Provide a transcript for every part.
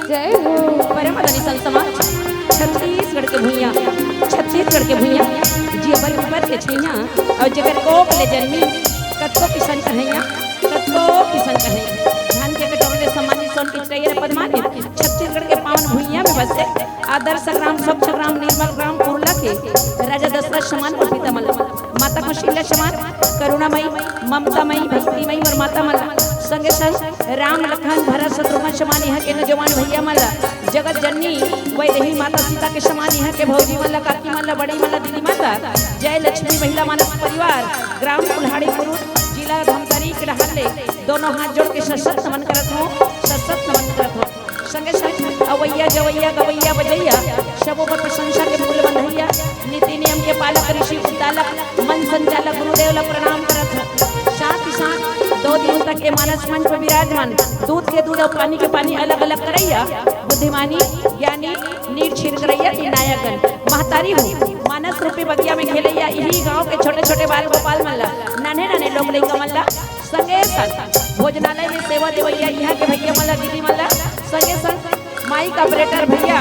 जय हो। परम धनी संत समाज छत्तीसगढ़ के भुइया जी बर के छैया और जगर कोक ले जन्मी कतको किसन कहैया धान के कटोरे सम्मानित सोन की चैया पद्मानी छत्तीसगढ़ के पावन भुइया में बसे आदर्श ग्राम स्वच्छ ग्राम निर्मल ग्राम पुरला के राजा दशरथ समान और पिता मल्ल माता कौशल्या समान करुणामयी ममतामयी भक्तिमयी और माता मल्ला संगे संग राम लखन भरत शत्रुघ्न समान यहाँ के नौजवान भैया मल्ला जगत जननी वही रही माता सीता के समान यहाँ के भौजी मल्ला काकी मल्ला बड़ी मल्ला दीदी माता जय लक्ष्मी महिला मानस परिवार ग्राम कुल्हाड़ी पुरुष जिला धमतरी के डहाले दोनों हाथ जोड़ के सशक्त नमन करत हो संगे संग अवैया जवैया गवैया बजैया सबों पर प्रशंसा के फूल बंधैया नीति नियम के पालक ऋषि उद्दालक मन संचालक गुरुदेव ला प्रणाम करत हो साथ ही साथ 2 दिन तक के मानस मंच पर विराजमान दूध के दूध और पानी के पानी अलग अलग करैया बुद्धिमानी ज्ञानी नीर छिर करैया नायकन महतारी हूँ मानस रूपी बगिया में खेलैया यही गांव के छोटे छोटे बाल गोपाल मल्ला नाने लोग लइका मल्ला संगे संग भोजनालय में सेवा देवैया यहाँ के भैया मल्ला दीदी मल्ला संगे संग माइक ऑपरेटर भैया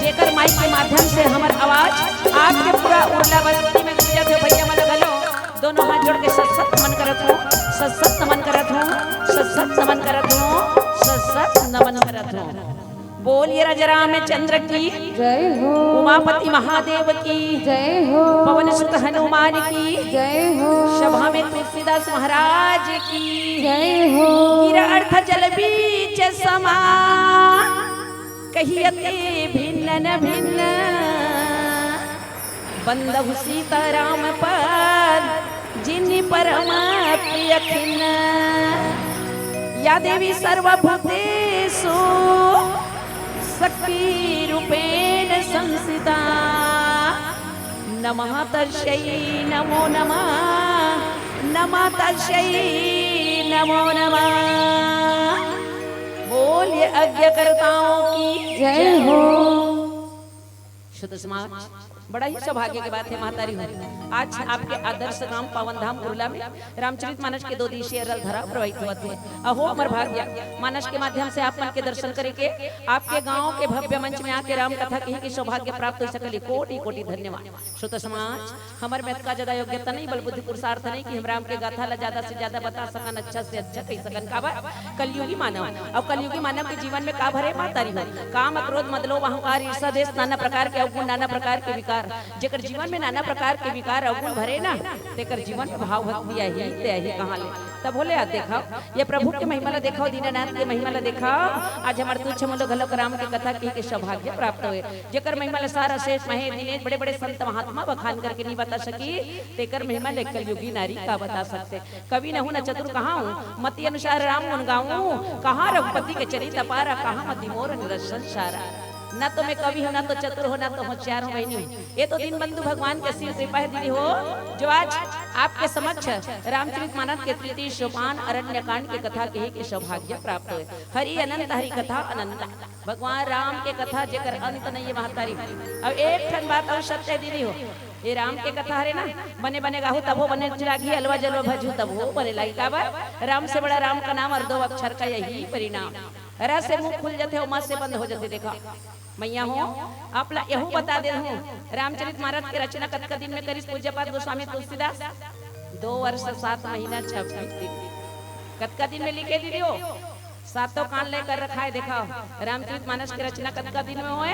जेकर माइक के माध्यम से हमार आवाज आपके पूरा उर्ला बस्ती में गूंजत है भैया मल्ला गलो दोनों हाथ जोड़ के सत्सत नमन करत हूँ बोलिए राजा रामचंद्र की जय हो। उमापति महादेव की जय हो। पवन सुत हनुमान की जय हो। सभा में तुलसीदास महाराज की जय हो। गिरा अर्थ जल बीच समा कहियते भिन्न भिन्न बंदहु सीताराम पर जिनि परम प्रिय खिन्न या देवी सर्वभूतेषु शक्ति रूपेण संस्थिता नमः तस्यै नमो नमः तस्यै नमो नमः बोलिए आज्ञाकर्ताओं की जय हो। शुद्ध समाज बड़ा ही सौभाग्य की बात है महतारी हो आज आपके आदर्श ग्राम पावन धाम कुरला में रामचरित मानस के 2 दिवसीय रल धरा प्रवाहित हुए थे अहो अमर भाग्य मानस के माध्यम से आप मन के दर्शन करके आपके गांव के भव्य मंच में आके राम कथा कही के सौभाग्य प्राप्त हो सकली कोटि कोटि धन्यवाद। श्रोता समाज हमारे में का ज्यादा योग्यता नहीं बल बुद्धि पुरुषार्थ नहीं कि हम राम के गाथा ला ज्यादा से ज्यादा बता सकन अच्छा से अच्छा कही सकन का कलयुगी मानव और कलयुगी मानव के जीवन में का भरे महतारी हो काम क्रोध मद लोभ अहंकार ईर्ष्या देश नाना प्रकार के अवगुण नाना प्रकार के विकार जेकर जीवन में नाना प्रकार के विकार अवगुण भरे ना तेकर जीवन में भाव भक्ति ही कहाँ ले तब बोले आ देखा ये प्रभु के महिमा ला देखा दीनानाथ के महिमा ला देखा आज हमारे तुच्छ मूल्य घलोक राम के कथा कही के सौभाग्य प्राप्त हुए जेकर महिमा ला सारा शेष महे दिनेश बड़े बड़े संत महात्मा बखान करके नहीं बता सकी तेकर महिमा ले कलयुगी नारी का बता सकते कवि न हूं न चतुर कहाँ हूँ मति अनुसार राम गुण गाऊं कहाँ रघुपति के चरित अपारा कहाँ मति मोर निरसन सारा ना तो मैं कवि हूँ ना तो चतुर हो ना तो होशियार हूँ बहनी ये तो दिन बंधु भगवान के सिर कृपा दीदी हो जो आज आपके समक्ष रामचरित मानस के 3 सोपान अरण्य कांड के कथा कही के सौभाग्य प्राप्त हुए हरि अनंत हरि कथा अनंत भगवान राम के कथा जेकर अंत नहीं है महतारी अब एक ठन बात और सत्य दीदी हो ये राम के कथा है ना बने बने गाहू तब हो बने चिरागी अलवा जलवा भजू तब हो बने लाई का राम से बड़ा राम का नाम और 2 अक्षर का यही परिणाम र से मुंह खुल जाते हो माँ से बंद हो जाते देखा मैया हो आप ला यहू बता दे हूँ रामचरित मानस के रचना कतका दिन में करी पूज्य पाद गोस्वामी तुलसीदास 2 वर्ष 7 महीना 26 दिन कतका दिन में लिखे दीदी हो 7 कान लेकर रखा है देखा रामचरित मानस की रचना कतका दिन में हुए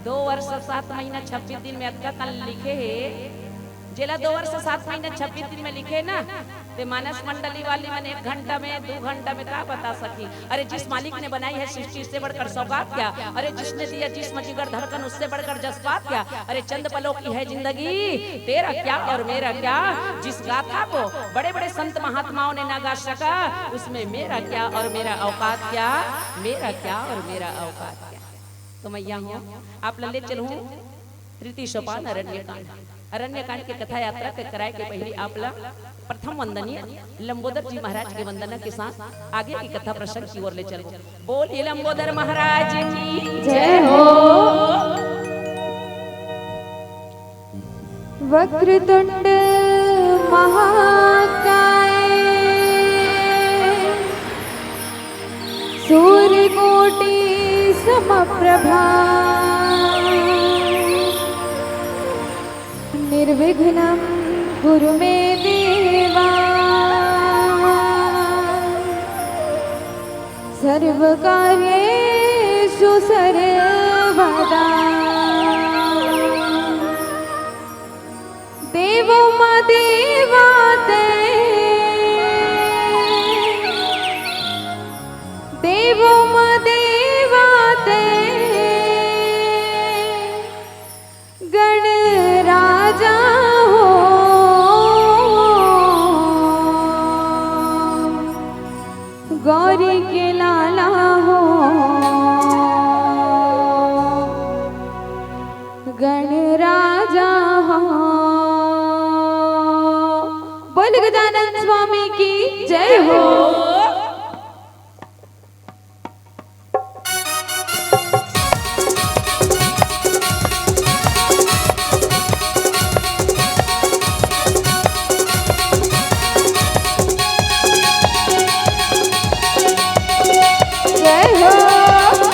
2 वर्ष 7 महीना 26 दिन में अतका कान लिखे है जेला 2 वर्ष 7 महीना 26 दिन में लिखे ना ते मानस मंडली वाली मन 1 घंटा में 2 घंटा में का बता सकी अरे जिस मालिक ने बनाई है सृष्टि से बढ़कर सौगात क्या अरे जिसने दिया जिस्म जिगर धड़कन उससे बढ़कर जज्बात क्या अरे चंद पलों की है जिंदगी तेरा क्या और मेरा क्या जिस गाथा को बड़े बड़े संत महात्माओं ने ना गा सका उसमें मेरा क्या और मेरा औकात क्या मेरा क्या और मेरा औकात क्या तो मैया हूँ आप लले चलूँ 3 सोपान अरण्य कांड के कथा यात्रा के कराए के पहले आप ला प्रथम वंदनीय लंबोदर जी महाराज की वंदना के साथ आगे की कथा प्रसंग की ओर ले चलो बोलिए लंबोदर महाराज की जय हो। वक्रतुंड महाकाय सूर्यकोटि समप्रभा निर्विघ्नं कुरु मे देवा सर्वकार्येषु सर्वदा देवो मदेवाते देवो मदेवाते गणराजा हो गौरी के लाला हो गणराजा हो। बोल गजानन स्वामी की जय हो। जय हो।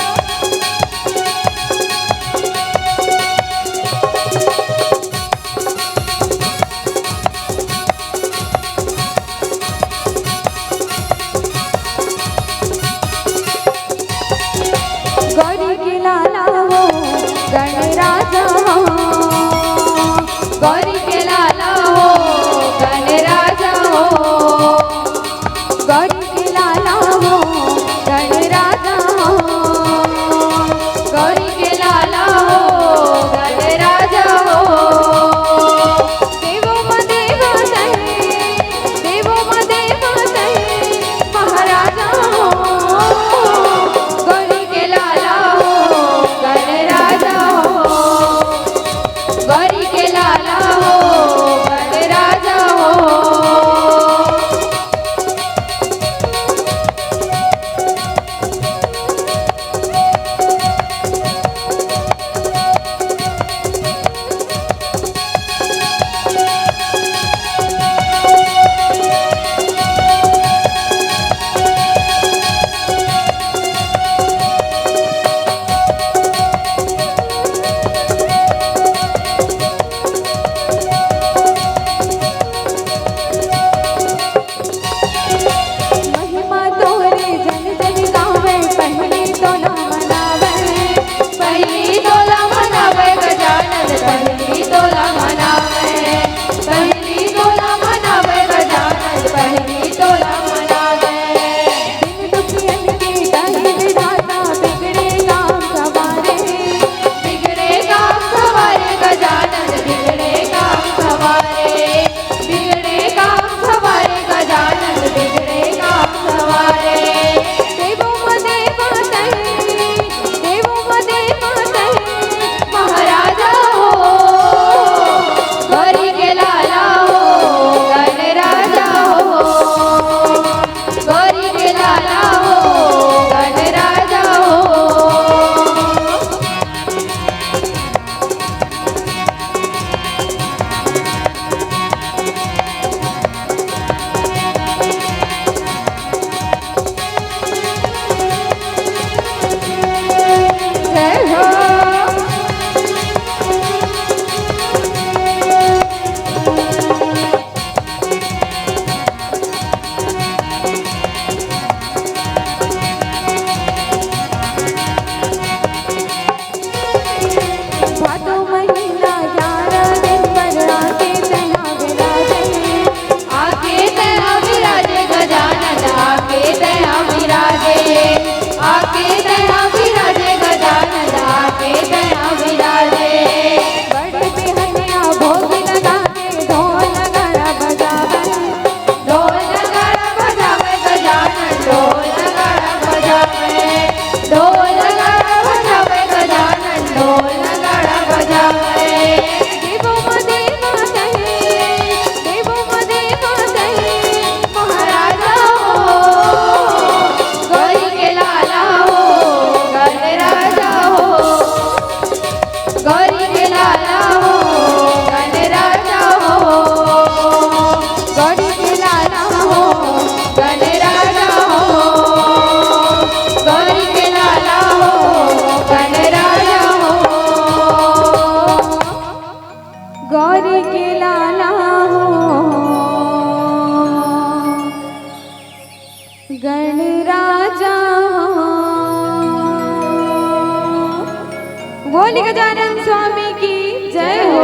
गजानन स्वामी की जय हो।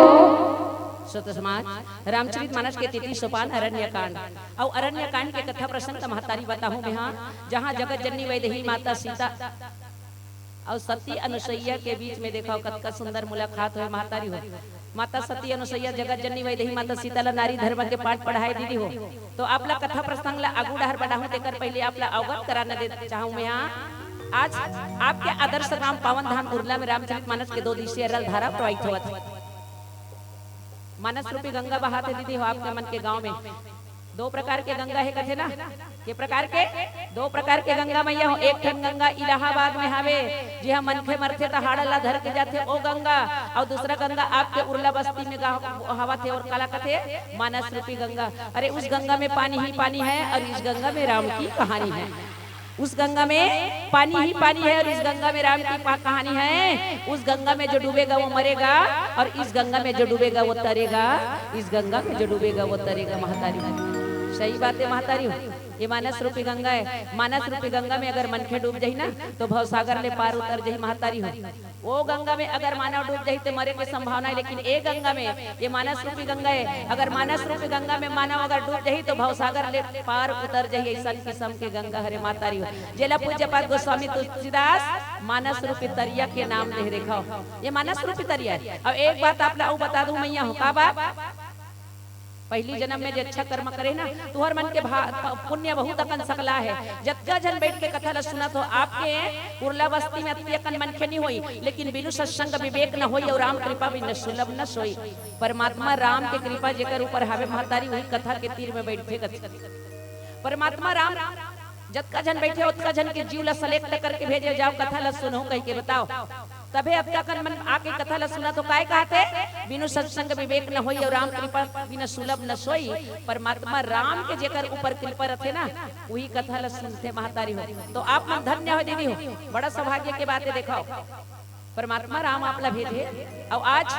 श्रोत समाज रामचरित मानस के तिथि सोपान अरण्य कांड और अरण्य कांड के कथा प्रसंग का महतारी बताहूं मैं हाँ, जहाँ जगत जननी वैदेही माता सीता और सती अनुसैया के बीच में देखो कतका सुंदर मुलाकात हो महतारी हो। माता सती अनुसैया जगत जननी वैदेही माता सीता ला नारी धर्म के पाठ पढ़ाए दीदी हो। तो आपला कथा प्रसंग ला आगू डहर बढ़ाऊं तेकर पहले आपला अवगत कराना दे चाहूं मैं यहाँ। आज आपके आदर्श राम पावन धाम उर्ला में रामचरित मानस के 2 दिवसीय रल धारा प्रवाहित हुआ था। मानस रूपी गंगा बहाते दीदी हो आपके मन के गांव में। 2 प्रकार के गंगा है कथे ना, के प्रकार के 2 प्रकार के गंगा मैया हो। एक ठन गंगा इलाहाबाद में हावे जी हम मनखे मरथे तो हाड़ ला धर के जाते ओ गंगा, और दूसरा गंगा आपके उर्ला बस्ती में हवा थे और काला कथे मानस रूपी गंगा। अरे उस गंगा में पानी ही पानी है और इस गंगा में राम की कहानी है। उस गंगा में पानी ही पानी है और इस गंगा में राम की कहानी है। उस गंगा में जो डूबेगा वो मरेगा और इस गंगा में जो डूबेगा वो तरेगा। इस गंगा में जो डूबेगा वो तरेगा महतारी। सही बात है महतारी हो। ये मानस रूपी गंगा है। मानस रूपी गंगा में अगर मनखे डूब जाही ना तो भवसागर ले पार उतर जाही महतारी हो। वो गंगा में अगर मानव डूब जाही तो मरे की संभावना है, लेकिन ये गंगा में, ये मानस रूपी गंगा है, अगर मानस रूपी गंगा में मानव अगर डूब जाही तो भवसागर ले पार उतर जाही। ऐसा किस्म के गंगा हरे मातारी हो। जेला पूज्य पाद गोस्वामी तुलसीदास मानस रूपी तरिया के नाम दे देखो। ये मानस रूपी तरिया है। अब एक बात आप ला बता दूं मैया हो का बात, पहली जन्म में जो अच्छा कर्म करे ना तुहर मन के पुण्य बहुत अकन सकला है। जत्का जन बैठ के कथा ला सुना तो आपके उर्ला बस्ती में अति अकन मनखे नहीं होई, लेकिन बिनु सत्संग विवेक न होई और राम कृपा भी न सुलभ न सोई। परमात्मा राम के कृपा जेकर ऊपर हावे महतारी वही कथा के तीर में बैठे परमात्मा राम जत्का जन बैठे उतका जन के जीव ला सेलेक्ट करके भेजे जाओ कथा ला सुनो कह के बताओ। तबे अब तक मन आके कथा ला सुना तो काय कहते बिनु सत्संग विवेक न होई और राम कृपा बिना सुलभ न सोई। परमात्मा राम के जेकर ऊपर कृपा रथे ना वही कथा ला सुनते महतारी हो। तो आप मन धन्य हो दीदी हो। बड़ा सौभाग्य के बात है देखो परमात्मा राम आपला भेजे और आज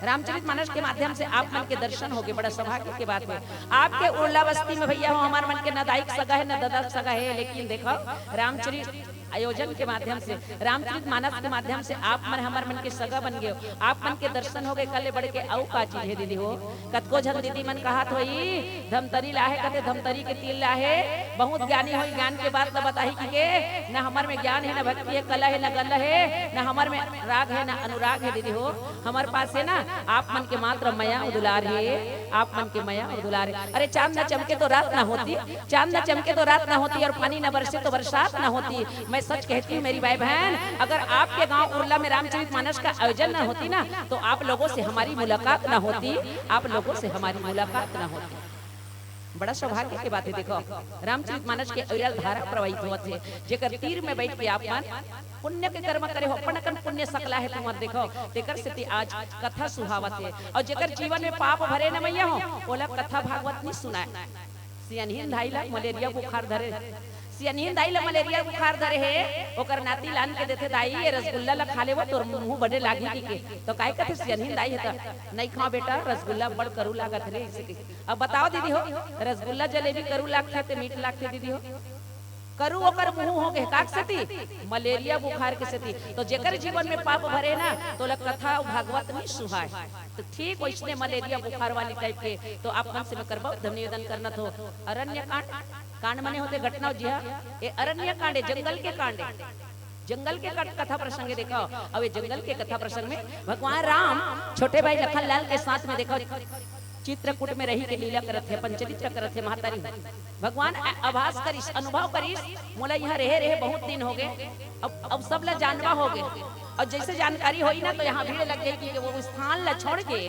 रामचरित मानस के माध्यम से आप मन के दर्शन हो गए। बड़ा सौभाग्य की बात है। आपके उर्ला बस्ती में भैया हो हमारे मन के न दायिक सगा है न दादा सगा है, लेकिन देखो रामचरित आयोजन के माध्यम से रामचरित मानस के माध्यम से आप मन हमारे मन के सगा बन गए। आप मन के दर्शन हो गए। कल बढ़ के औ का चीज है दीदी हो। कतको झन दीदी मन कहा होई धमतरी लाहे कते धमतरी के तिल लाहे बहुत ज्ञानी होई। ज्ञान के बात न बताही कि न हमार में ज्ञान है न भक्ति है, कला है न गला है, न हमार में राग है न अनुराग है दीदी हो। हमारे पास है ना आप मन के मात्र मया और दुलार है। आप मन के मया और दुलार है। अरे चांद न चमके तो रात ना होती, चांद न चमके तो रात ना होती, और पानी न बरसे तो बरसात ना होती। मैं सच कहती हूँ मेरी भाई बहन, अगर आपके गांव उर्ला में रामचरित मानस का आयोजन न होती ना तो आप लोगों से हमारी मुलाकात ना होती। आप लोगों से हमारी मुलाकात ना होती। बड़ा सौभाग्य की बात है। देखो रामचरित मानस के अविरल धारा प्रवाहित होत है जेकर तीर में बैठ के आप मन पुण्य के कर्म करे हो। अपन पुण्य सकला है तुम देखो तेकर स्थिति आज कथा सुहावत है। और जेकर जीवन में पाप भरे न मैया हो ओला कथा भागवत नहीं सुनाए। सियनहीन धाई ला मलेरिया बुखार धरे, सियनहीन दाई ला मलेरिया बुखार धरे है ओकर नाती लान के देते दाई ये रसगुल्ला ला खा लेबो तोर मुंह बड़े लागी के तो काय कहते सियनहीन दाई है त नहीं खा बेटा रसगुल्ला बड़ करू लागत रे इसे। अब बताओ दीदी हो रसगुल्ला जलेबी करू लागथे ते मीठ लागथे दीदी हो। करू ओकर मुंह हो गए काक सती मलेरिया बुखार के सती। तो जेकर जीवन में पाप भरे ना तो ला कथा भागवत नहीं सुहाए। तो ठीक वैसने मलेरिया बुखार वाली टाइप के तो आप मन से मैं करबो निवेदन करना तो अरण्य कांड मने होते घटना जी हाँ ये अरण्य कांड है, जंगल के कांड है। जंगल के कथा प्रसंग देखो। अब ये जंगल के कथा प्रसंग में भगवान राम छोटे भाई लखन लाल के साथ में देखो चित्रकूट में रही के लीला करत है, पंचरित्र करत है महतारी। भगवान आभास करिस अनुभव करिस मोला यहाँ रहे रहे बहुत दिन हो गए। अब सब ला जानवा हो गए और जैसे जानकारी होई ना तो यहाँ भीड़ लग गई कि वो स्थान ला छोड़ के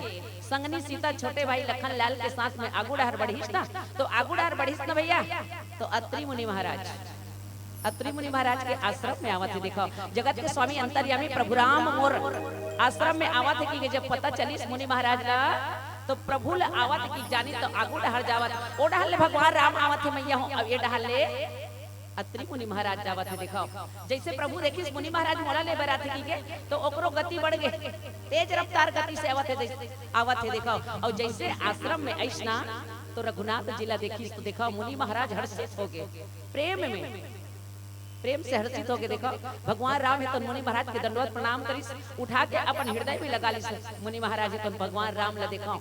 संगनी सीता छोटे भाई लखन लाल के साथ में आगू डहर बढ़िस ना तो आगू डहर बढ़िस ना भैया तो अत्रि मुनि महाराज, अत्रि मुनि महाराज के आश्रम में आवत है। देखो जगत के स्वामी अंतर्यामी प्रभु राम और आश्रम में आवत है कि जब पता चलिस मुनि महाराज ला तो प्रभु ला आवत की जानी तो आगू डहर जावत ओ डहर ले भगवान राम आवत है मैया हो। अब ये डहर ले अत्रि मुनि महाराज जावत है। देखो जैसे प्रभु देखिस मुनि महाराज मोला ले बरात की के तो ओकरो गति बढ़ गए, तेज रफ्तार गति से आवत है। देखो और जैसे आश्रम में ऐसना तो रघुनाथ जिला देखिस तो देखो मुनि महाराज हर्षित हो गए प्रेम में। प्रेम से हर्षित होके देखो भगवान राम है तो मुनि महाराज के दंडवत प्रणाम करी उठा के अपन हृदय में लगा ली मुनि महाराज है तो भगवान राम ला देखो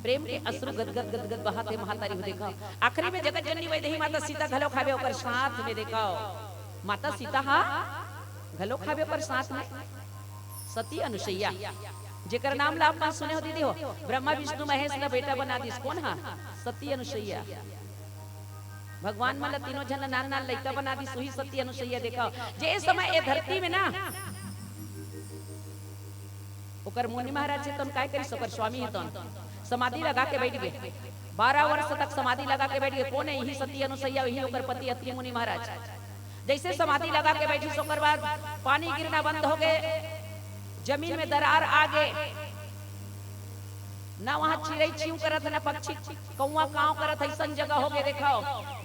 प्रेम के अश्रु गदगद गदगद बहाते महातारी हो देखो आखिरी में जगत जननी वैदेही माता सीता घलो खावे ओकर साथ में देखो माता सीता हा घलो खावे ओकर साथ में सती अनुसैया जेकर नाम ला आप सुने हो दीदी हो ब्रह्मा विष्णु महेश ना बेटा बना दिस कौन हा सती अनुसैया भगवान मन तीनों जन नान नान लइका बना दी सुही सती अनुसैया देखो जे समय ए धरती में ना ओकर मुनि महाराज से तन काय करी सकर स्वामी है तन समाधि लगा के बैठ गए 12 वर्ष तक समाधि लगा के बैठ गए कौन है यही सती अनुसैया यही ओकर पति अत्रि मुनि महाराज जैसे समाधि लगा के बैठी सोकर बाद पानी गिरना बंद हो गए जमीन में दरार आ गए ना वहां चिड़ै चीव करत ना पक्षी कौवा काव करत ऐसा जगह हो गए देखो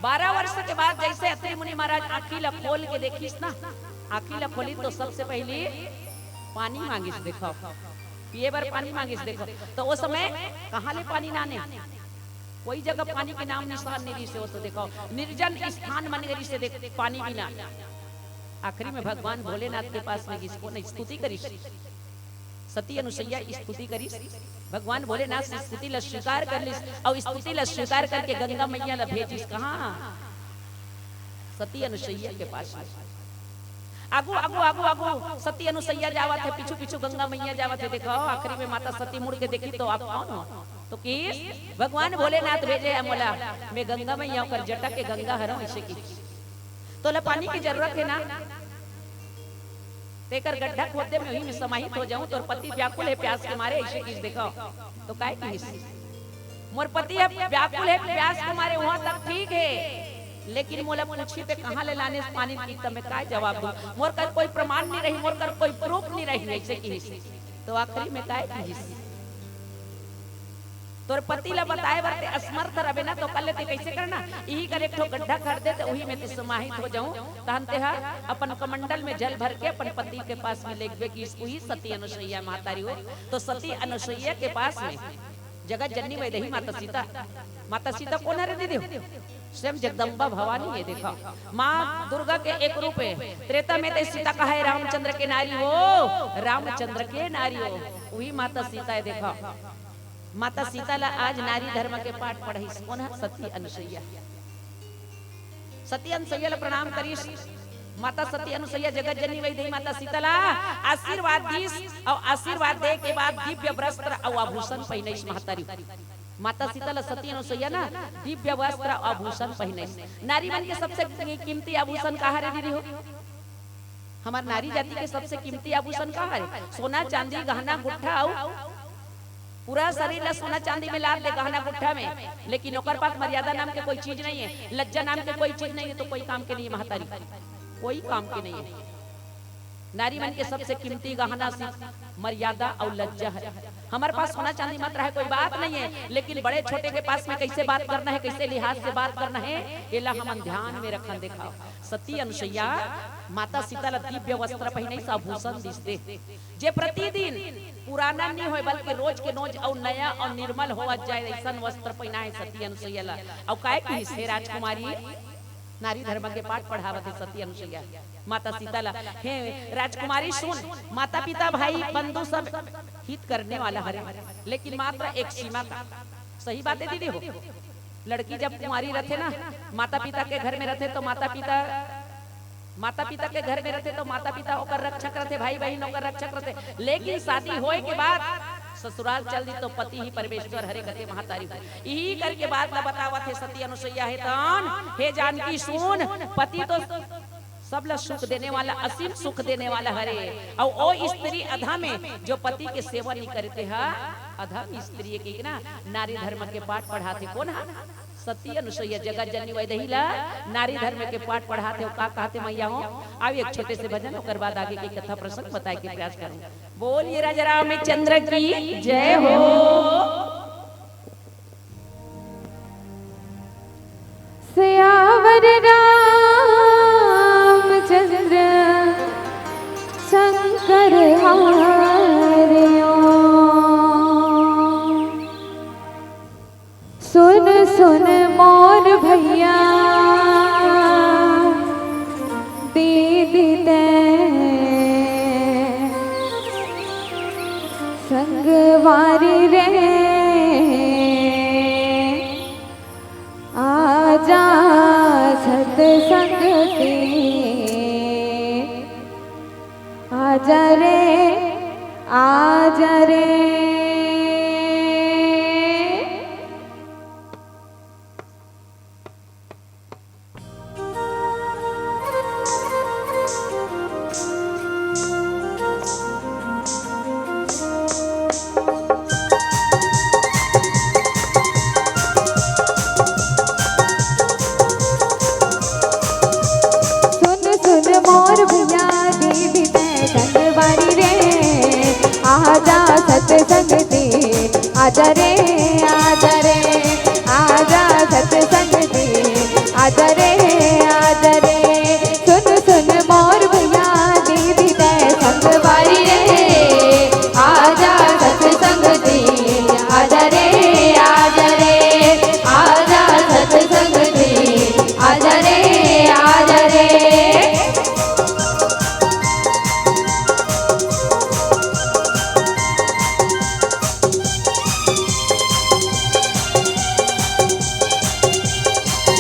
12 वर्ष के बाद जैसे अत्रि मुनि महाराज आँखी ला खोल के देखिस ना आँखी ला खोली तो सबसे पहले पानी मांगिस देखो पिए बार पानी मांगिस देखो तो वो समय कहाँ ले पानी नाने कोई जगह पानी के नाम निशान नहीं से हो तो देखो निर्जन स्थान मन गरी से देख पानी भी ना आखिरी में भगवान भोलेनाथ के पास में किसको नहीं स्तुति करी सती अनुसैया स्तुति करी भगवान भोलेनाथ से स्तुति ला स्वीकार कर ली और स्तुति ला स्वीकार करके गंगा मैया ला भेजिस कहाँ सती अनुसैया के पास आगू आगू आगू आगू सती अनुसैया जावत है पीछू पीछू गंगा मैया जावत है देखो आखिरी में माता सती मुड़ के देखी तो आप कौन हो तो किस भगवान भोलेनाथ भेजे है मोला मैं गंगा मैया कर जटा के गंगा हरऊं ऐसे की तो ला पानी की जरूरत है ना तेकर गड्ढा खोदे में वही में समाहित हो जाऊं तो पति व्याकुल है प्यास के मारे ऐसे की देखो तो काय की मोर पति है व्याकुल है प्यास के मारे वहां तक ठीक है लेकिन मोला पूछी पे कहां ले लाने पानी की तब मैं काय जवाब दूं मोर कर कोई प्रमाण नहीं रही मोर कर कोई प्रूफ नहीं रही ऐसे की तो आखिरी में काय की तोर पति ला बताए बरते असमर्थ रबे ना तो कल लेते कैसे करना यही कर एक ठो गड्ढा कर दे तो वही में ते समाहित हो जाऊं तहनते हा अपन कमंडल में जल भर के अपन पति के पास में लेके कि इसको ही सती अनुसैया मातारी हो तो सती अनुसैया के पास में जगत जननी वैदेही माता सीता कौन है दीदी स्वयं जगदम्बा भवानी है देखो माँ दुर्गा के एक रूप है त्रेता में तो सीता कहा है रामचंद्र के नारी हो रामचंद्र के नारी हो वही माता सीता है देखो माता सीता ला आज नारी धर्म के पाठ पढ़ी कौन है सती अनुसैया ला प्रणाम करीस माता सती अनुसैया जगत जननी वैदेही माता सीता ला आशीर्वाद दीस और आशीर्वाद दे के बाद दिव्य वस्त्र और आभूषण पहनईस महतारी माता सीता ला सती अनुसैया ना दिव्य वस्त्र और आभूषण पहनईस नारी मन के सबसे कीमती आभूषण कहाँ रे दीदी हो हमार नारी जाति के सबसे कीमती आभूषण कहाँ है सोना चांदी गहना गुट्ठा और पूरा शरीर ला सोना चांदी में लाद दे गहना गुट्ठा में लेकिन ओकर पास मर्यादा नाम के कोई चीज नहीं है लज्जा नाम के कोई चीज नहीं है तो कोई काम के नहीं है महतारी कोई काम की नहीं है नारी मन के सबसे कीमती गहना मर्यादा और लज्जा है हमारे पास सोना चांदी मत रहा है कोई बात नहीं है लेकिन बड़े छोटे के पास में कैसे बात करना है कैसे लिहाज से बात करना है ये ला हम ध्यान में रखन देखा सती अनुसैया माता सीता ला दिव्य वस्त्र पहने आभूषण दिसते जे प्रतिदिन पुराना नहीं हो बल्कि रोज के रोज और नया और निर्मल हो जाए ऐसा वस्त्र पहना है सती अनुसैया ला और काय की से राजकुमारी नारी धर्म के पाठ पढ़ावत है सती अनुसैया माता सीता ला हे राजकुमारी सुन माता पिता भाई बंधु सब हित करने वाला हरे लेकिन मात्र एक सीमा का सही बात है दीदी हो लड़की जब कुंवारी रहते ना माता पिता के घर में रहते तो माता पिता के घर में रहते तो माता पिता ओकर रक्षक रहते भाई बहन ओकर रक्षक रहते लेकिन शादी होए के बाद ससुराल चल दी तो पति ही परमेश्वर हरे गते महातारी यही करके बात ला बतावत है सती अनुसैया है तान हे जानकी सुन पति तो सब ला सुख देने वाला असीम सुख देने वाला हरे और ओ स्त्री अधा में जो पति के सेवा नहीं करते है अधा स्त्री के ना नारी धर्म के पाठ पढ़ाते कौन है सती अनुसैया जगत जननी वैदेही ला नारी धर्म के पाठ पढ़ाते हो का कहते मैया हो अब एक छोटे से भजन होकर बाद आगे की कथा प्रसंग बताए के प्रयास करूं बोलिए राजा रामचंद्र की जय हो सियावर रामचंद्र शंकर हारियो सुन सुन मोर भैया संगवारी रे आजा सत्संग के आजा रे आजा रे। मोर भैया दीदी संगवारी रे आजा सत्संग दे आजा रे आजा रे आजा सत्संग दे आजा रे आजा रे। सुन सुन मोर भैया दीदी संगवारी रे आजा सत्संग दे आजा रे आजा रे आजा सत्संग दे आजा रे आजा रे।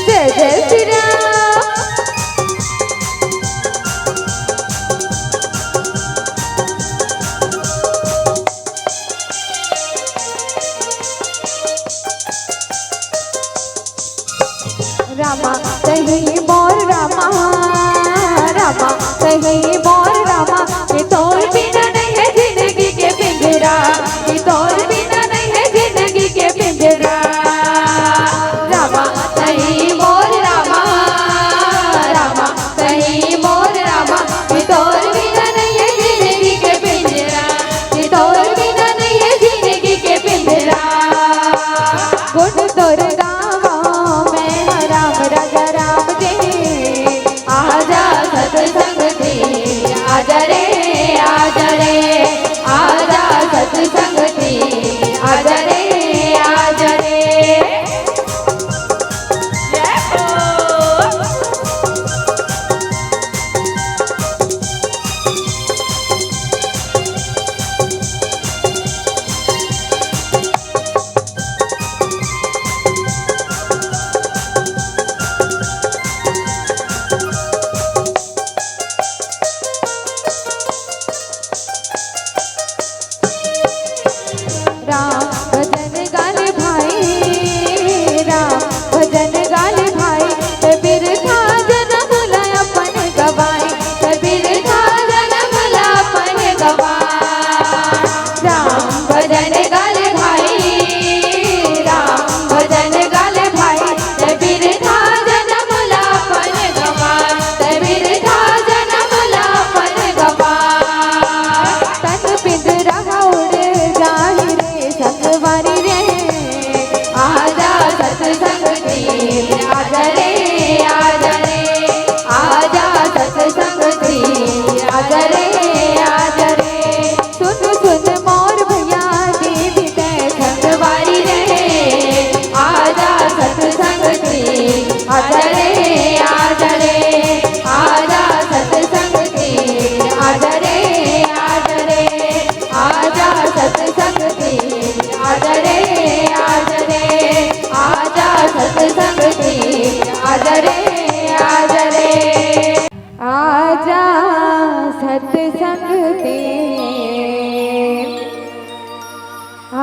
जय जय श्री राम। रामा सही मोर रामा रामा सही मोर रामा ये तोर बिना नहीं है जिंदगी के पिंजरा ये तोर बिना नहीं है जिंदगी के पिंजरा। रामा सही मोर रामा रामा सही मोर रामा ये तोर बिना नहीं है जिंदगी के पिंजरा ये तोर बिना नहीं है जिंदगी के पिंजरा। गुण तोर गावा में राम राजा राम जी आजा सत्संग दे आजा रे आजा रे आजा सत्संग दे आजा रे आजा रे। राम भजन गाले भाई राम भजन गाले भाई कबीर था जन्म ला अपन गवाई कबीर था जन्म ला अपन गवाई। राम भजन गाले भाई राम भजन गाले भाई कबीर था जन्म ला अपन गवाई कबीर था जन्म ला अपन गवाई। तन पिंजरा उड़ जाहि रे संगवारी रे आजा सत्संग दे आजा रे आजा रे आजा सत्संग दे आजा रे आजा रे। सुन सुन मोर भैया दीदी संगवारी रे आजा सत्संग दे आजा रे आजा रे आजा सत्संग दे आजा रे आजा रे आजा सत्संग दे आजा रे आजा रे आजा सत्संग दे आजा रे आजा रे आजा सत्संग दे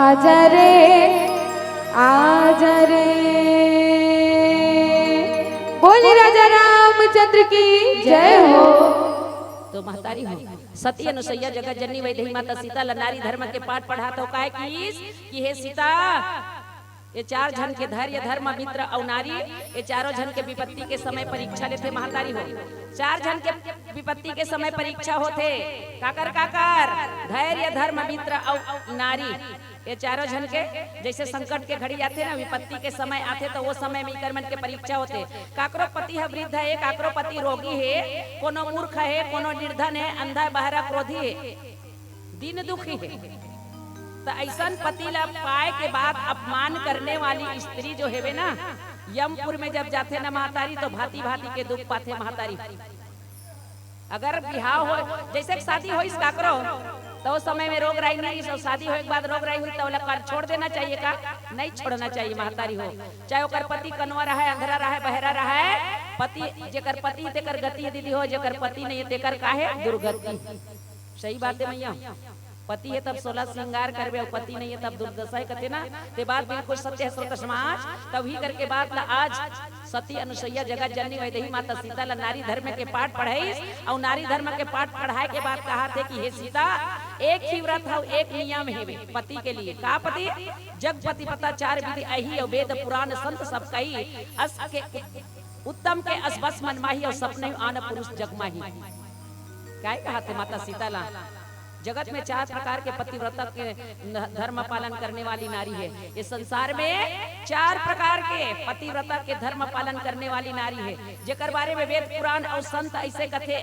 आजा रे आजा रे। बोले राजा रामचंद्र की जय हो। तो महतारी हो सती अनुसैया जगत जननी वैदेही माता सीता लनारी धर्म के पाठ पढ़ा तो काहे कि हे सीता ये चार जन के धैर्य धर्म मित्र और नारी ये चारों जन के विपत्ति के समय परीक्षा लेते महतारी हो। चार जन के विपत्ति के समय परीक्षा होते काकर काकर धैर्य धर्म मित्र और नारी ये चारों जन के जैसे संकट के घड़ी आते ना विपत्ति के समय आते तो वो समय में कर्मन के परीक्षा होते। काकरो पति है वृद्ध है काकरो पति रोगी है कोनो मूर्ख है कोनो निर्धन है अंधा बहरा क्रोधी है दिन दुखी है। तो ऐसा पति ला पाए के बाद अपमान करने वाली स्त्री जो है ना यमपुर में जब जाते ना महतारी तो भांति भांति के दुख पाते महतारी। अगर बिहाव हो जैसे शादी हो इस काकरो तो उस समय में रोग राई नहीं, सब शादी होने के बाद रोग राई हुई तो वाला कर छोड़ देना चाहिए का? नहीं छोड़ना चाहिए महतारी हो, चाहे ओकर पति कनवा रहा, अंधरा रहा, बहरा रहा, पति जेकर पति तेकर गति दीदी हो, जेकर पति नहीं है तेकर काहे दुर्गति। सही बात है मैया, पति है तब 16 श्रृंगार करबे और पति नहीं है तब दुर्दशा कहते ना। ते बात बिल्कुल सत्य है श्रोता समाज। तभी करके बात ला आज सती अनुसुईया जगत जननी वैदेही माता सीता ला नारी धर्म के पाठ पढ़ाई और नारी धर्म के पाठ पढ़ाए के बाद कहा थे कि हे सीता एक ही व्रत है, एक नियम है पति के लिए। का पति जग पति पता 4 विधि अही और वेद पुराण संत सब कही अस के उत्तम के असबस मनमाही और सपने आन पुरुष जगमाही। क्या कहा थे माता सीता ला? जगत में 4 प्रकार के पतिव्रता के धर्म पालन करने वाली नारी है। इस संसार में 4 प्रकार के पतिव्रता के धर्म पालन करने वाली नारी है, जेकर बारे में वेद पुराण और संत ऐसे कथे।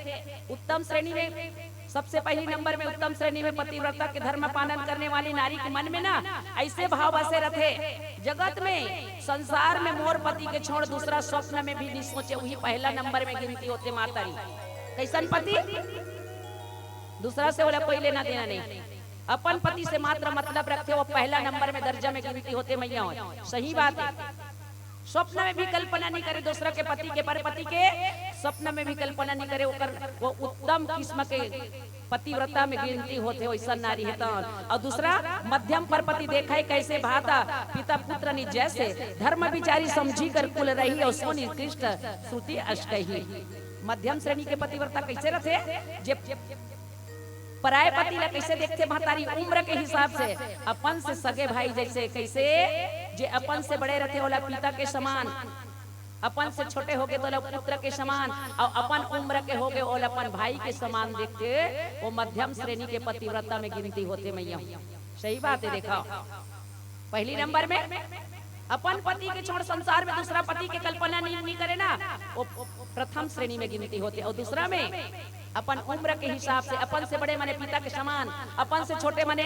उत्तम श्रेणी में सबसे पहली नंबर में उत्तम श्रेणी में पतिव्रता के धर्म पालन करने वाली नारी के मन में ना ऐसे भाव बसे रहते, जगत में संसार में मोर पति के छोड़ दूसरा स्वप्न में भी नहीं सोचे, वही पहला नंबर में गिनती होते मातारी। कैसन पति? दूसरा से वाला कोई लेना देना नहीं, अपन पति से मात्र मतलब रखते, वो पहला नंबर में दर्जा में गिनती होते मैया। सही बात है, स्वप्न में भी कल्पना नहीं करे दूसरा के पति के, पर पति के स्वप्न में भी कल्पना नहीं करे, वो उत्तम किस्म के पतिव्रता में गिनती होते, वैसा नारी है। और दूसरा मध्यम पर पति देखा है कैसे भाता पिता पुत्र नि जैसे, धर्म विचारी समझी कर कुल रही और सोनी कृष्ण श्रुति अष्टही। मध्यम श्रेणी के पतिव्रता कैसे रहते? पराय पति ला कैसे देखते महतारी? उम्र के हिसाब से अपन से सगे भाई जैसे, कैसे जे अपन से बड़े रहते होला पिता के समान, अपन से छोटे हो गए तो पुत्र के समान, और अपन उम्र के हो गए और अपन भाई के समान देखते, वो मध्यम श्रेणी के पतिव्रता में गिनती होते मैया। सही बात है। देखा पहली नंबर में अपन पति के छोड़ संसार में दूसरा पति के कल्पना नहीं करे ना, वो प्रथम श्रेणी में गिनती होते। और दूसरा में अपन उम्र के हिसाब से, अपन से बड़े मने पिता के समान, अपन से छोटे मने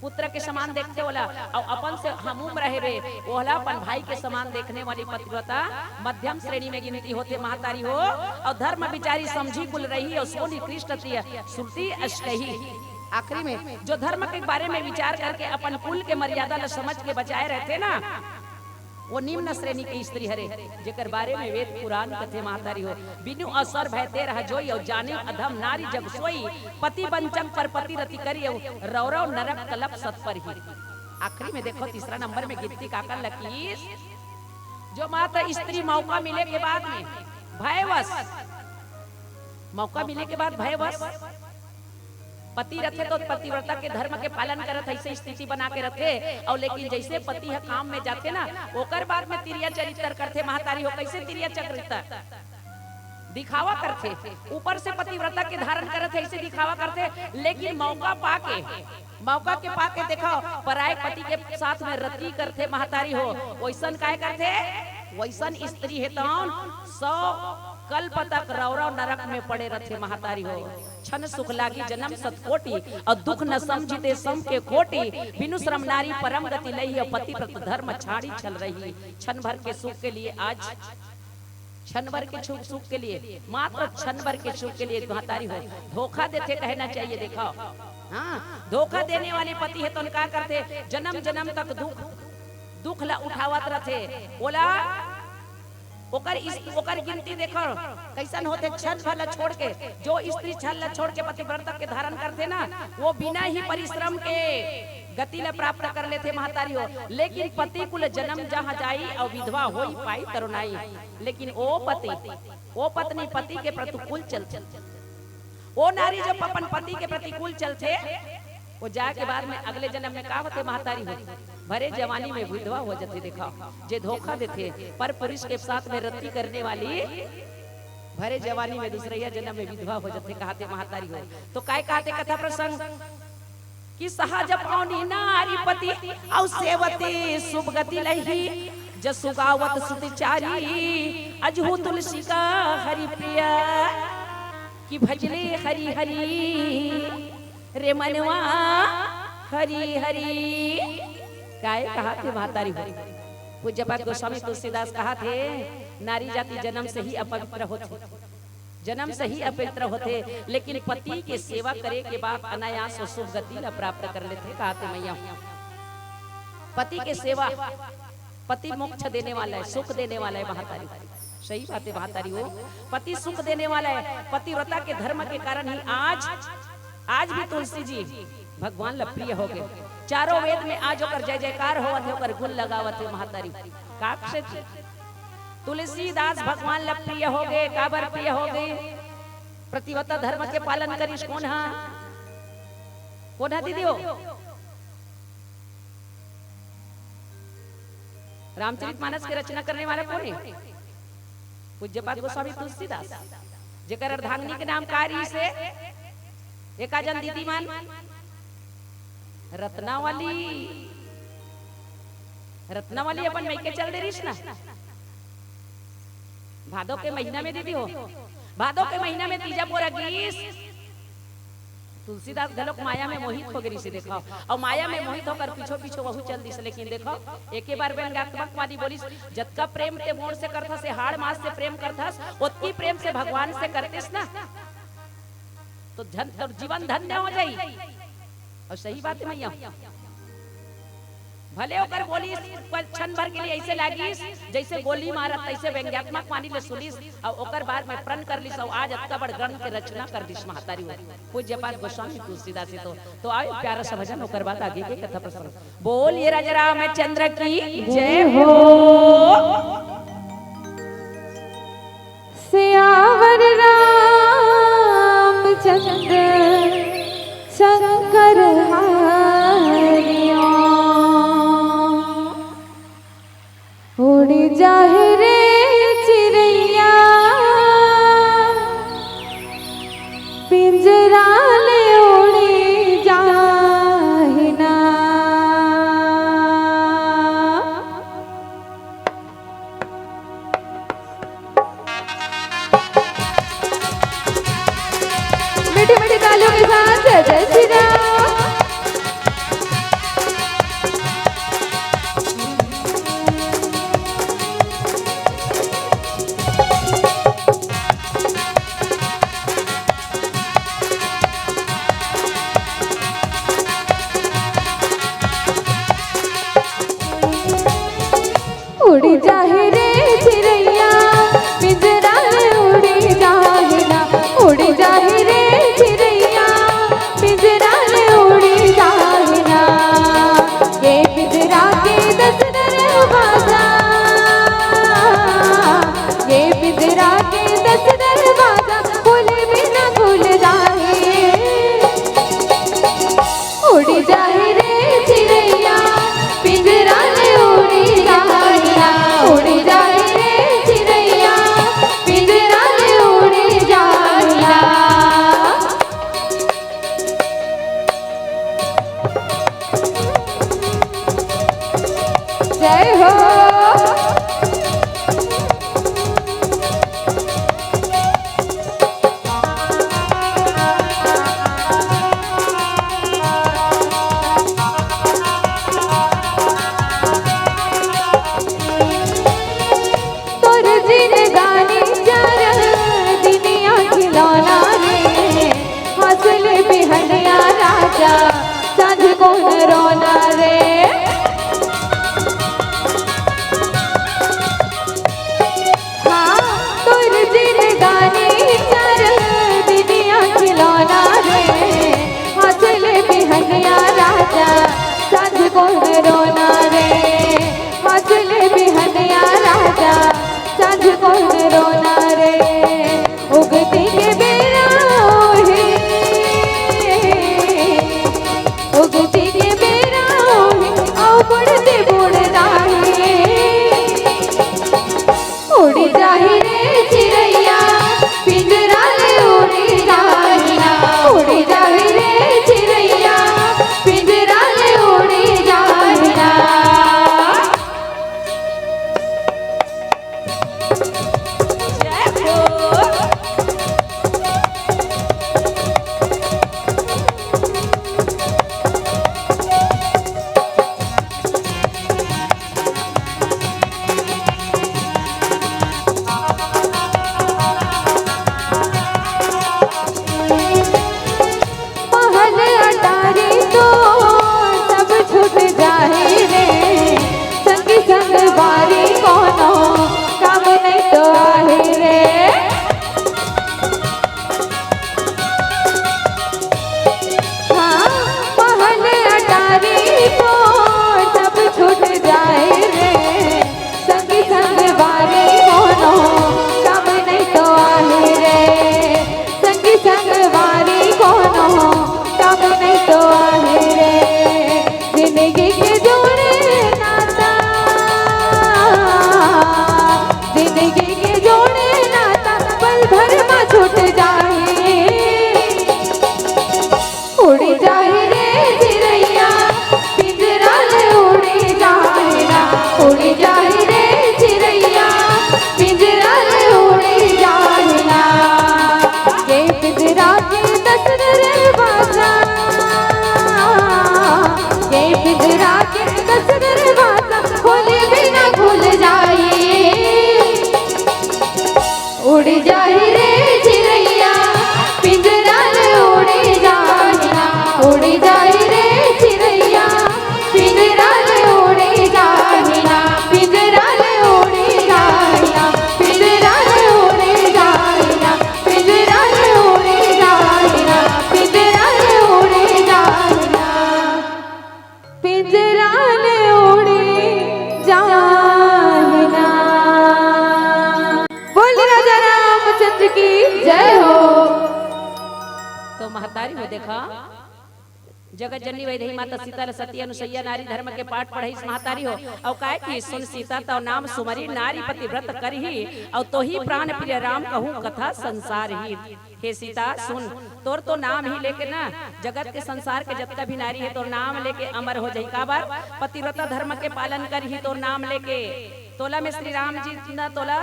पुत्र के समान देखते होला, और अपन से हम उम्र रहे ओला अपन भाई के समान देखने वाली पतिव्रता मध्यम श्रेणी में गिनती होते महतारी हो। और धर्म विचारी समझी कुल रही और सोनी कृष्ण श्रुति अष्टही। आखिरी में जो धर्म के बारे में विचार करके अपन कुल के मर्यादा ल समझ के बचाए रहते ना, वो निम्न श्रेणी की स्त्री हरे, जेकर बारे में वेद पुराण कथे महतारी हो। बिनु असर भयते रह जोई और जाने अधम नारी जग सोई, पति बंचक पर पति रति करी रौरव नरक कलप सत पर ही। आखिरी में देखो तीसरा नंबर में गिनती काकर लकीस, जो माता स्त्री मौका मिले के बाद में भयवश, मौका मिले के बाद भयवश पति रखे तो पतिव्रता के धर्म के पालन करत ऐसे स्थिति बना के रखे। और लेकिन जैसे पति है काम में जाते ना, ओकर बाद में तिरिया चरित्र करते महतारी हो। कैसे तिरिया चरित्र? दिखावा करते, ऊपर से पतिव्रता के धारण करते ऐसे दिखावा करते, लेकिन मौका पाके देखो पराय पति के साथ में रति करते महतारी हो। वैसन काय करते? वैसन स्त्री है तो 100 कल्प तक रौरव नरक में पड़े रहते महतारी हो। क्षण सुख लागी जन्म सतकोटि और दुख न समझते सम के कोटि, बिनु श्रम नारी परम गति लई और पति प्रत धर्म छाड़ी चल रही। क्षण भर के सुख के लिए, आज क्षण भर के सुख के लिए, मात्र क्षण भर के सुख के लिए महतारी हो धोखा देते कहना चाहिए। देखो हाँ, धोखा देने वाले पति है तो क्या करते? जन्म जन्म तक दुख ला उठावत रहते। ओला ओकर गिनती देखो कैसन होते, क्षण भर छोड़ के, जो स्त्री क्षण छोड़ के पतिव्रता के धारण करते ना, वो बिना ही परिश्रम के गति न प्राप्त कर लेते महतारी हो। लेकिन पति कुल जन्म जहाँ जाई और विधवा होई पाई तरुणाई, लेकिन वो पत्नी पति के प्रतिकूल चलते, वो नारी जब अपन पति के प्रतिकूल चलते, वो जाके बाद में अगले जन्म में का होते महतारी हो? भरे जवानी में विधवा हो जाते। देखा जे धोखा देते पर पुरुष के साथ में रति करने वाली, भरे जवानी में दूसरे जन्म में विधवा हो जाते कहते महतारी हो। तो काय कहते कथा प्रसंग कि सहज पौनी नारी पति और सेवती शुभ गति लही, जसु गावत सुतिचारी अजहू तुलसी का हरि प्रिया, कि भजले हरि हरि रे मनवा हरि हरि। काय कहा थे महतारी हो? पूज्य पाद गोस्वामी तुलसीदास कहा थे, नारी जाति जन्म से ही अपवित्र होती, जन्म से ही अपवित्र होते, लेकिन पति के सेवा करे के बाद अनायास और शुभ गति न प्राप्त कर लेते। कहते मैया पति के सेवा, पति मोक्ष देने वाला है, सुख देने वाला है महातारी। सही बात है महातारी, वो पति सुख देने वाला है। पतिव्रता के धर्म के कारण ही आज भी तुलसी जी भगवान ला प्रिय हो गए। चारों वेद में आज होकर जय जयकार होवत है, होकर गुण लगावत है महातारी। काक्षे तुलसीदास भगवान ला प्रिय हो गए। काबर प्रिय हो गए? प्रतिव्रता धर्म के पालन करिस। कौन हा दीदी हो? रामचरितमानस की रचना करने वाला कौन है? पूज्यपाद गोस्वामी तुलसीदास, जेकर अर्धांगिनी के नाम कारी से एकाजन दीदी मान रत्नावली अपन मैके चल दे रही ना। भादो के महीना में दीदी हो, भादो के महीना में तीजा पोरा गीस तुलसीदास गलोक माया में मोहित हो गई से देखो, और माया में मोहित होकर पीछो पीछो वहु चल दिस। लेकिन देखो एक बार व्यंग्यात्मक वादी बोलिस, जतका प्रेम ते मोड़ से करथा से हाड़ मास से प्रेम करथस, उतकी प्रेम से भगवान से करतेस ना तो जीवन धन्य हो जाई। और सही बात है मैया, भले होकर बोली क्षण भर के लिए ऐसे लागी जैसे गोली मारत, ऐसे व्यंग्यात्मक वाणी ले सुनिस और ओकर बाद में प्रण कर लिस। और आज अत्ता बड़ ग्रंथ के रचना कर दिस महातारी पूज्यपाद गोस्वामी तुलसीदास। तो आए प्यारा सा भजन, होकर बात आगे के कथा प्रसंग। बोलिए राजा रामचंद्र की जय हो। सियावर रामचंद्र शंकर उड़ी जाहे रे चिड़ैया पिंजरा ले उड़ी जाहे ना। मीठी मीठी तालियों के साथ जय जय श्री राम। उड़ी जाहे रे चिड़ैया पिंजरा में उड़ी जाहे ना। उड़ी जाहे रे चिड़ैया पिंजरा में उड़ी जाहे ना। ये पिंजरा के 10 दरवाजा, ये पिंजरा के 10 दरवाजा खुले बिना खुल जाए। उड़ी जाहे रे चिड़ैया पिंजरा में उड़ी जाहे ना। उड़ी जाहे रे चिड़ैया पिंजरा में उड़ी जाहे ना। जय हो। पिंजरा के कस दरवाजा खोले बिना खुल जाए। उड़ जाए रे चिड़ैया पिंजरा में उड़ जाए ना, उड़ जाए रे चिड़ैया पिंजरा में उड़ जाए ना, पिंजरा में उड़ जाए ना, पिंजरा में उड़ जाए ना, पिंजरा में उड़ जाए ना, पिंजरा में उड़ जाए ना, पिंजरा में उड़ जाए ना। बोल राजा रामचंद्र की जय हो। तो महतारी हो देखा जगत जननी वैदेही माता सीता सती अनुसैया नारी धर्म के पाठ पढ़ई महतारी हो। और काय की सुन सीता तो नाम सुमरी नारी पतिव्रत करही और तो ही प्राण प्रिय राम कहूँ कथा संसार ही। हे सीता सुन तोर तो नाम ही लेके ना जगत के संसार के जितना भी नारी है तो नाम लेके अमर हो जाई। काबर पतिव्रता धर्म के पालन करही तो नाम लेके। तोला में श्री राम जी ना तोला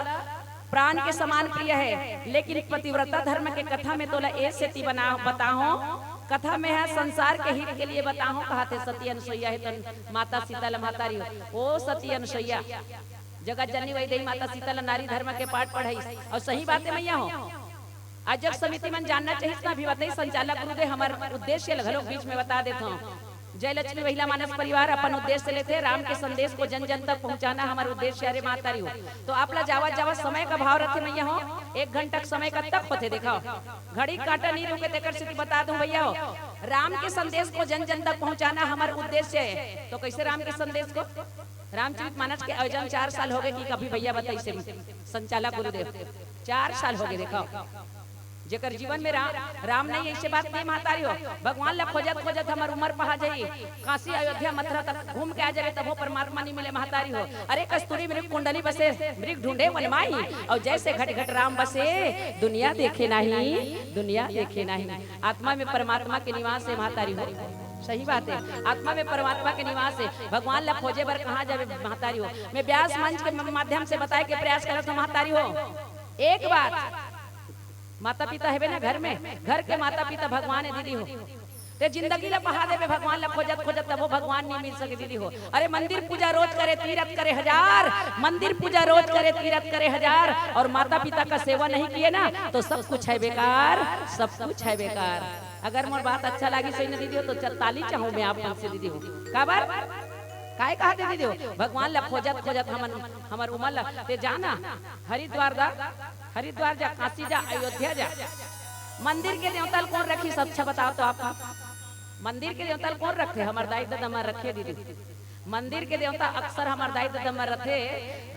प्राण के समान प्रिय है, लेकिन पतिव्रता धर्म के कथा में तोला ए सेती बना बताओ कथा में है संसार के हित के लिए बताओ। कहते सती अनुसैया है तो माता सीता महतारी हो। ओ सती अनुसैया जगत जननी वैदेही माता सीता नारी धर्म के पाठ पढ़ाई और सही बातें मैया हो। आज जब समिति मन जानना चाहिए ना भी बताई संचालक गुरुदेव हमारे उद्देश्य लगलो बीच में बता देता हूँ। जय लक्ष्मी महिला मानस परिवार अपन उद्देश्य लेते राम के संदेश को जन जन तक पहुंचाना हमारा उद्देश्य। अरे मातारी हो तो आप ला जावा जावा समय का भाव रखे मैया हो। 1 घंटा समय का तक होते दिखाओ घड़ी काटा नहीं रुके तेकर से बता दूं भैया हो। राम के संदेश को जन जन तक पहुंचाना हमारा उद्देश्य है। तो कैसे राम के संदेश को रामचरित मानस के आयोजन 4 साल हो गए कि कभी भैया बताइए से संचालक गुरुदेव 4 साल हो गए। देखो जेकर जीवन में राम नहीं ऐसे बात नहीं महतारी हो। भगवान ला खोजत खोजत हमार उम्र पहा जाई काशी अयोध्या मथुरा तक घूम के आ जाए तब परमात्मा नहीं मिले महतारी हो। अरे कस्तूरी मृग कुंडली बसे मृग ढूंढे वनमाई और जैसे घट घट राम बसे दुनिया देखे नहीं, दुनिया देखे नहीं। आत्मा में परमात्मा के निवास है महतारी हो। सही बात है आत्मा में परमात्मा के निवास है। भगवान ला खोजे बर कहाँ जावे महतारी हो। मैं व्यास मंच के माध्यम से बताए के प्रयास करत हूं महतारी हो। एक बात माता पिता है ना घर में, घर के माता पिता भगवान है दीदी हो। ते जिंदगी ला पहा देवे भगवान ला खोजत खोजत तब वो भगवान नहीं मिल सके दीदी हो। अरे मंदिर पूजा रोज करे तीरथ करे 1000, मंदिर पूजा रोज करे तीरथ करे 1000 और माता पिता का सेवा नहीं किए ना तो सब कुछ है बेकार, सब कुछ है बेकार। अगर मोर बात अच्छा लगी सही ना दीदी हो तो ताली चाहूं मैं आप से दीदी हो। काबर काय कहते दीदी हो भगवान ला खोजत खोजत हमर उमर ला ते जाना हरिद्वार जा काशी जा अयोध्या जा। मंदिर के देवतल कौन रखी सब अच्छा बताओ तो आप। मंदिर के देवतल कौन रखे हमार दाई दादा रखे दीदी। मंदिर के देवता अक्सर हमार दाई दादा रखे।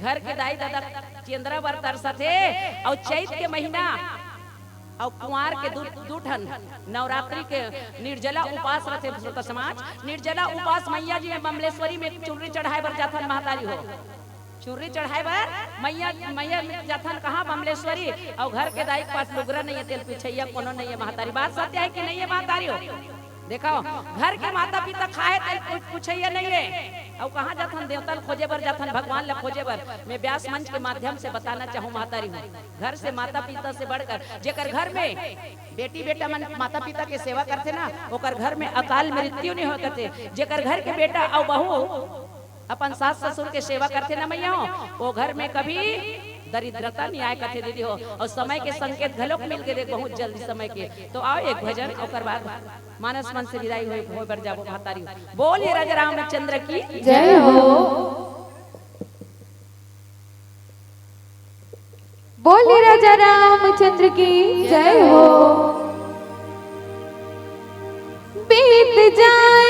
घर के दाई दादा चंद्रा बर तरसथे और चैत के महीना और कुंवार के दूठन नवरात्रि के निर्जला उपास रखे श्रोता समाज। निर्जला उपास मैया जी में बमलेश्वरी में चुनरी चढ़ाए बर जाथन महतारी हो। चुनरी चढ़ाए बर मैया जाथन कहाँ बमलेश्वरी और घर के दाई के पास लुगरा नहीं है तेल पिछैया कोनो नहीं है महतारी। बात सत्य है कि नहीं है महतारी हो। देखो घर के माता पिता खाए तेल पिछैया नहीं है और कहाँ जाथन देवतल खोजे बर जाथन भगवान ला खोजे बर। मैं व्यास मंच के माध्यम से बताना चाहूँ महतारी हो। घर से माता पिता से बढ़कर जेकर घर में बेटी बेटा मन माता पिता के सेवा करते ना ओकर घर में अकाल मृत्यु नहीं हो करते। जेकर घर के बेटा और बहू अपन सास ससुर के सेवा करते ना मैया हो वो घर में कभी दरिद्रता नहीं आए करते दीदी हो। और समय के संकेत घलोक मिल के देख बहुत जल्दी समय के। तो आओ एक भजन और बाद मानस मन से विदाई हो बर जाबो महतारी। बोलिए राजा रामचंद्र की जय हो। बोलिए राजा रामचंद्र की जय हो। बीत जाए